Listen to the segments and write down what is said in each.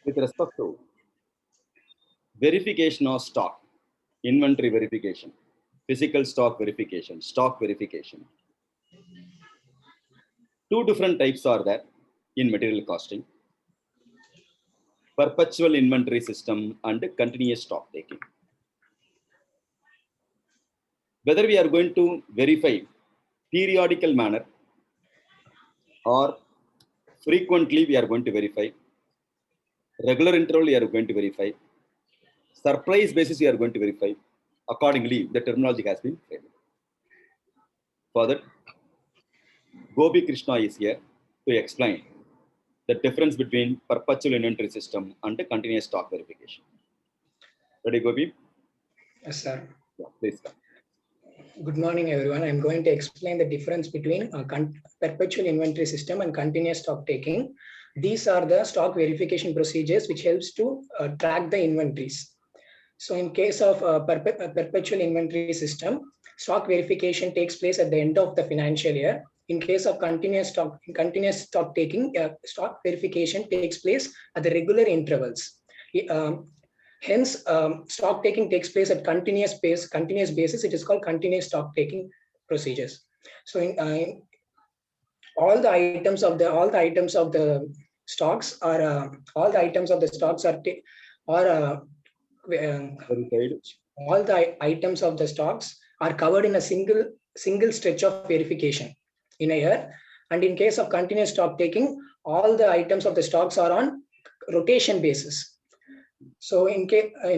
With respect to verification of stock, inventory verification, physical stock verification, stock verification. Two different types are there in material costing: perpetual inventory system and continuous stock taking. Whether we are going to verify periodical manner or frequently we are going to verify, regular interval we are going to verify, surprise basis we are going to verify, accordingly the terminology has been framed. For that, Gopi Krishna is here to explain the difference between perpetual inventory system and the continuous stock verification. Ready, Gopi? Yes, sir. Yeah, please come. Good morning, everyone. I'm going to explain the difference between perpetual inventory system and continuous stock taking. These are the stock verification procedures which helps to track the inventories. So in case of perpetual inventory system, stock verification takes place at the end of the financial year. In case of continuous stock taking, stock verification takes place at the regular intervals. Hence, stock taking takes place at continuous basis. It is called continuous stock taking procedures. So, in all the items of the stocks are all the items of the stocks are Verified. all the items of the stocks are covered in a single stretch of verification in a year. And in case of continuous stock taking, all the items of the stocks are on rotation basis. So in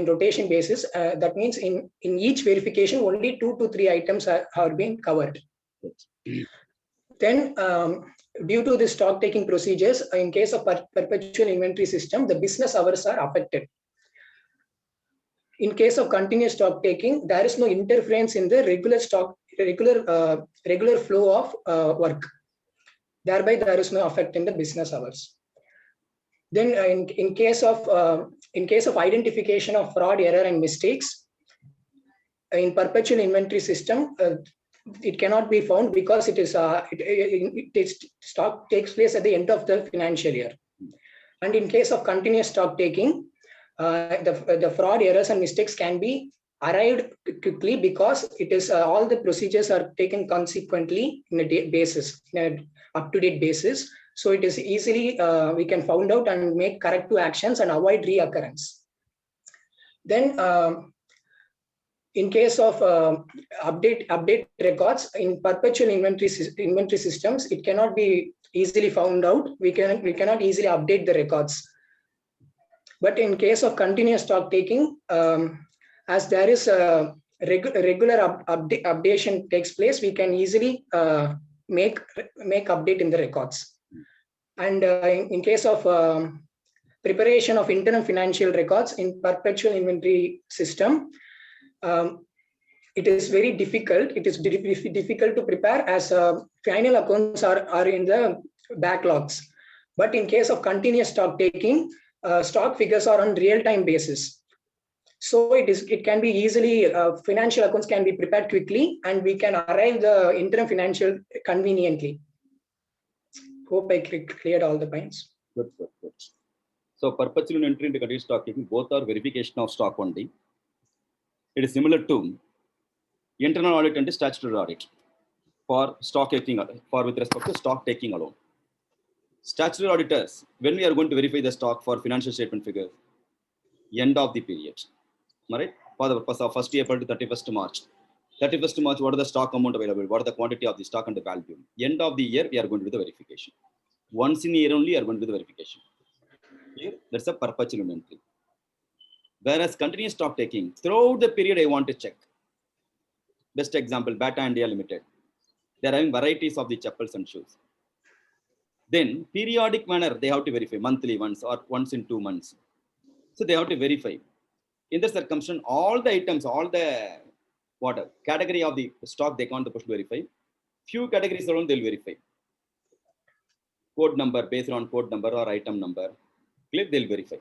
rotation basis, that means in each verification, only 2 to 3 items are being covered. Then, due to the stock taking procedures, in case of perpetual inventory system, the business hours are affected. In case of continuous stock taking, there is no interference in the regular flow of work. Thereby, there is no effect in the business hours. Then, in case of identification of fraud, error, and mistakes, in perpetual inventory system, it cannot be found because stock takes place at the end of the financial year. And in case of continuous stock taking, the fraud, errors, and mistakes can be arrived quickly because it is all the procedures are taken consequently in an up-to-date basis. So it is easily we can find out and make corrective actions and avoid reoccurrence. Then, in case of update records in perpetual inventory systems, it cannot be easily found out. We cannot easily update the records. But in case of continuous stock taking, as there is a regular updation takes place, we can easily make update in the records. And in case of preparation of internal financial records in perpetual inventory system, it is very difficult. It is difficult to prepare as final accounts are in the backlogs. But in case of continuous stock taking, stock figures are on real-time basis. So it can be easily, financial accounts can be prepared quickly and we can arrive the interim financial conveniently. Hope I cleared all the points. Good. So perpetual inventory and continuous stock taking both are verification of stock only. It is similar to internal audit and statutory audit for stock taking, with respect to stock taking alone. Statutory auditors, when we are going to verify the stock for financial statement figures, end of the period, right? For the purpose of 1st April to 31st March. 31st March, what are the stock amount available? What are the quantity of the stock and the value? End of the year, we are going to do the verification. Once in a year only, we are going to do the verification. Here, that's a perpetual inventory. Whereas continuous stock taking, throughout the period, I want to check. Best example, Bata India Limited. They are having varieties of the chappals and shoes. Then, periodic manner, they have to verify monthly once or once in 2 months. So, they have to verify. In the circumstance, all the items, all the category of the stock they can't push to verify. Few categories alone they'll verify. Code number, based on code number or item number, click, they'll verify.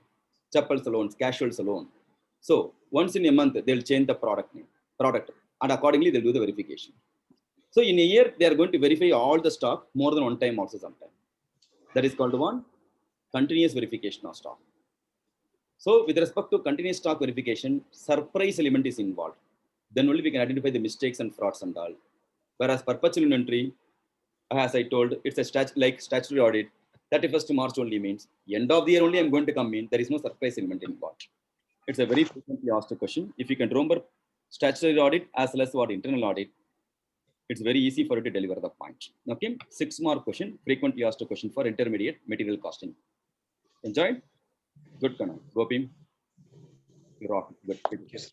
Chappals alone, casuals alone. So once in a month, they'll change the product name, and accordingly they'll do the verification. So in a year, they are going to verify all the stock more than one time also sometime. That is called one continuous verification of stock. So with respect to continuous stock verification, surprise element is involved. Then only we can identify the mistakes and frauds and all. Whereas perpetual inventory, as I told, it's a statutory audit. 31st March only means end of the year only I'm going to come in. There is no surprise element involved. It's a very frequently asked question. If you can remember statutory audit as well as what internal audit, it's very easy for you to deliver the point. Okay, 6-mark question, frequently asked question for intermediate material costing. Enjoyed? Good, Kana. Gopi, you rock. Good. Yes.